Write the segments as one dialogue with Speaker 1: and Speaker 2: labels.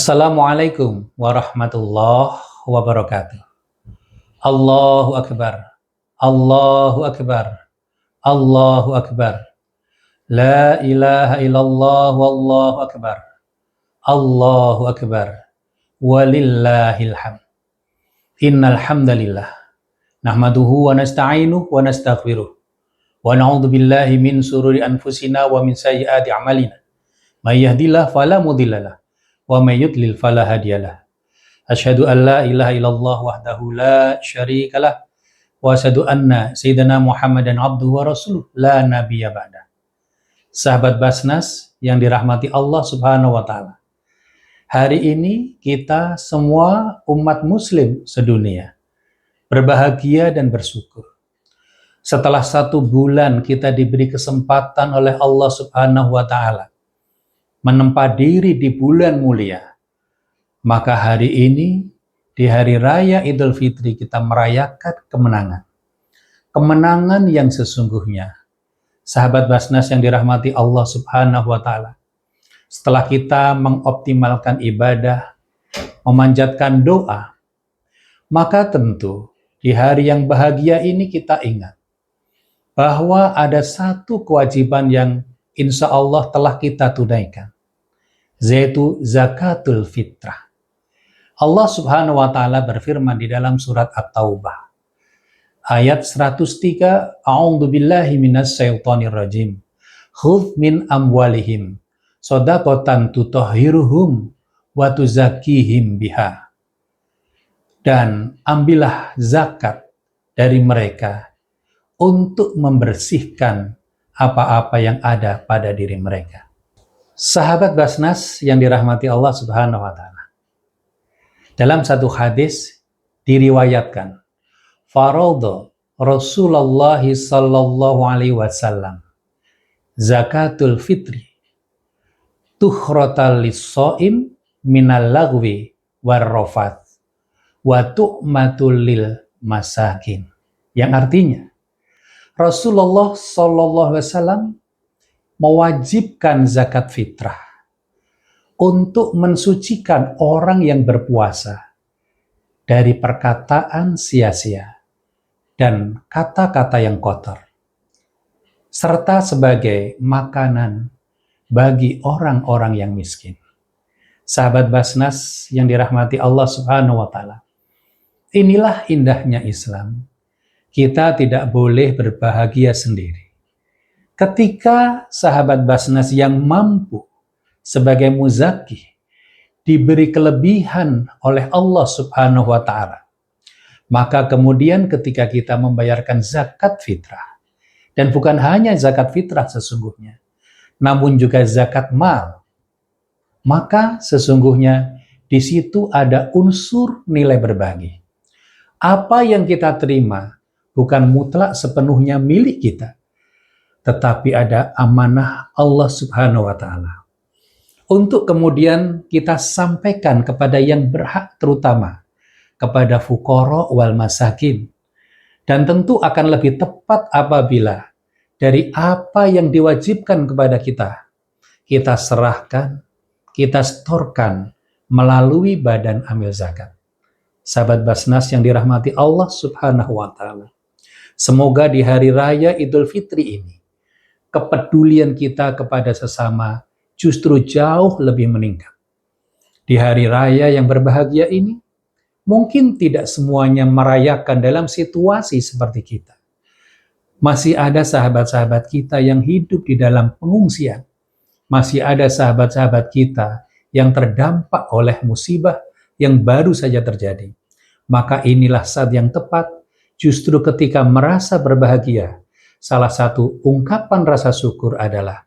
Speaker 1: Assalamualaikum warahmatullahi wabarakatuh. Allahu Akbar. Allahu Akbar. Allahu Akbar. La ilaha illallah wallahu akbar. Allahu Akbar. Walillahil hamd. Innal hamdalillah nahmaduhu wa nasta'inuhu wa nastaghfiruh. Wa na'udzu billahi min sururi anfusina wa min sayyiati a'malina. May yahdihillahu fala mudhillalah wa may yudlil fala hadiyalah. Asyhadu an la ilaha illallah wahdahu la syarikalah wa asyhadu anna sayyidina Muhammadan abduhu wa rasuluh la nabiyya ba'da. Sahabat Basnas yang dirahmati Allah Subhanahu wa taala. Hari ini kita semua umat muslim sedunia berbahagia dan bersyukur. Setelah 1 bulan kita diberi kesempatan oleh Allah Subhanahu wa taala menempa diri di bulan mulia, maka hari ini di hari raya Idul Fitri kita merayakan kemenangan. Kemenangan yang sesungguhnya. Sahabat Basnas yang dirahmati Allah Subhanahu wa taala. Setelah kita mengoptimalkan ibadah, memanjatkan doa, maka tentu di hari yang bahagia ini kita ingat bahwa ada satu kewajiban yang insya Allah telah kita tunaikan, yaitu zakatul fitrah. Allah Subhanahu wa taala berfirman di dalam surat At-Taubah ayat 103, A'udzu billahi minasyaitonir rajim. Khudz min amwalihim shadaqatan tutahhiruhum wa tuzakkihim biha. Dan ambillah zakat dari mereka untuk membersihkan apa-apa yang ada pada diri mereka. Sahabat Basnas yang dirahmati Allah Subhanahu wa taala. Dalam satu hadis diriwayatkan, faradha Rasulullah sallallahu alaihi wasallam zakatul fitri tukhratal lis-shaim minal lagwi warrafath wa tu'matul lil masakin. Yang artinya Rasulullah sallallahu alaihi wasallam mewajibkan zakat fitrah untuk mensucikan orang yang berpuasa dari perkataan sia-sia dan kata-kata yang kotor, serta sebagai makanan bagi orang-orang yang miskin. Sahabat Basnas yang dirahmati Allah Subhanahu wa taala. Inilah indahnya Islam. Kita tidak boleh berbahagia sendiri. Ketika sahabat Basnas yang mampu sebagai muzaki diberi kelebihan oleh Allah Subhanahu wa taala, maka kemudian ketika kita membayarkan zakat fitrah, dan bukan hanya zakat fitrah sesungguhnya, namun juga zakat mal, maka sesungguhnya di situ ada unsur nilai berbagi. Apa yang kita terima bukan mutlak sepenuhnya milik kita, tetapi ada amanah Allah Subhanahu wa taala untuk kemudian kita sampaikan kepada yang berhak, terutama kepada fuqara wal masakin. Dan tentu akan lebih tepat apabila dari apa yang diwajibkan kepada kita, kita serahkan, kita setorkan melalui badan amil zakat. Sahabat Basnas yang dirahmati Allah Subhanahu wa taala. Semoga di hari raya Idul Fitri ini kepedulian kita kepada sesama justru jauh lebih meningkat. Di hari raya yang berbahagia ini, mungkin tidak semuanya merayakan dalam situasi seperti kita. Masih ada sahabat-sahabat kita yang hidup di dalam pengungsian. Masih ada sahabat-sahabat kita yang terdampak oleh musibah yang baru saja terjadi. Maka inilah saat yang tepat, justru ketika merasa berbahagia, salah satu ungkapan rasa syukur adalah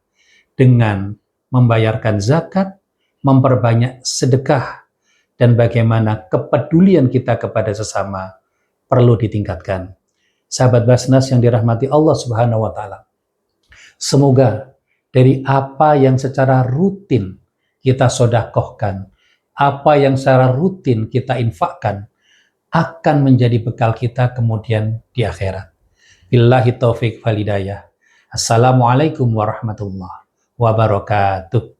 Speaker 1: dengan membayarkan zakat, memperbanyak sedekah, dan bagaimana kepedulian kita kepada sesama perlu ditingkatkan. Sahabat Basnas yang dirahmati Allah Subhanahu wa taala. Semoga dari apa yang secara rutin kita sedekahkan, apa yang secara rutin kita infakkan, akan menjadi bekal kita kemudian di akhirat. Billahi taufiq wal hidayah. Assalamualaikum warahmatullahi wabarakatuh.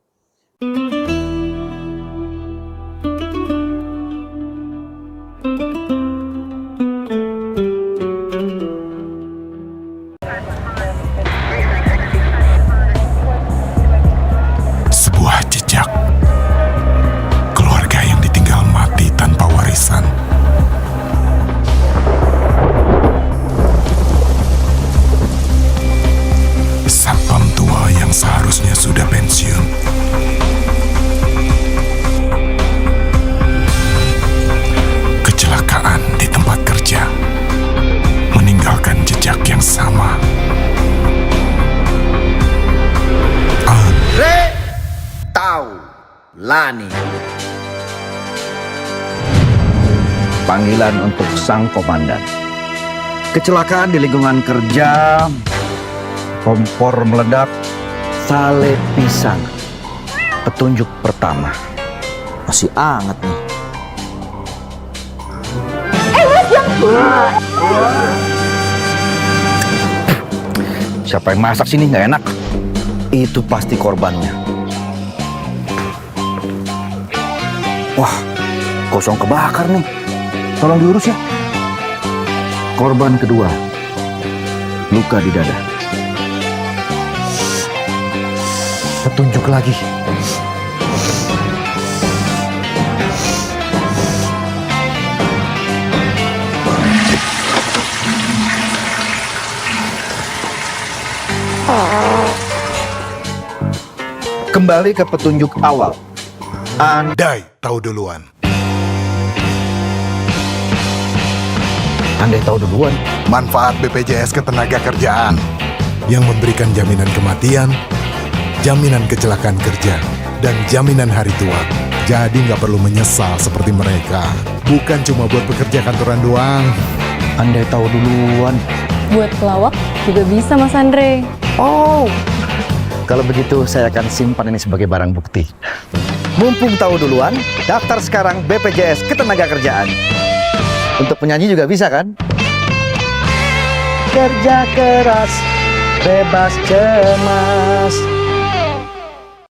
Speaker 2: Petani.
Speaker 3: Panggilan untuk sang komandan. Kecelakaan di lingkungan kerja, kompor meledak, sale pisang. Petunjuk pertama.
Speaker 2: Masih anget nih.
Speaker 3: Siapa yang masak sini nggak enak? Itu pasti korbannya. Wah, kosong kebakar nih. Tolong diurus ya. Korban kedua, luka di dada. Petunjuk lagi. Kembali ke petunjuk awal.
Speaker 4: Andai tahu duluan.
Speaker 3: Andai tahu duluan.
Speaker 4: Manfaat BPJS Ketenagakerjaan yang memberikan jaminan kematian, jaminan kecelakaan kerja, dan jaminan hari tua. Jadi nggak perlu menyesal seperti mereka. Bukan cuma buat pekerja kantoran doang.
Speaker 3: Andai tahu duluan.
Speaker 5: Buat pelawak juga bisa, Mas Andre.
Speaker 3: Oh, kalau begitu saya akan simpan ini sebagai barang bukti. Mumpung tahu duluan, daftar sekarang BPJS Ketenagakerjaan. Untuk penyanyi juga bisa kan? Kerja keras, bebas cemas.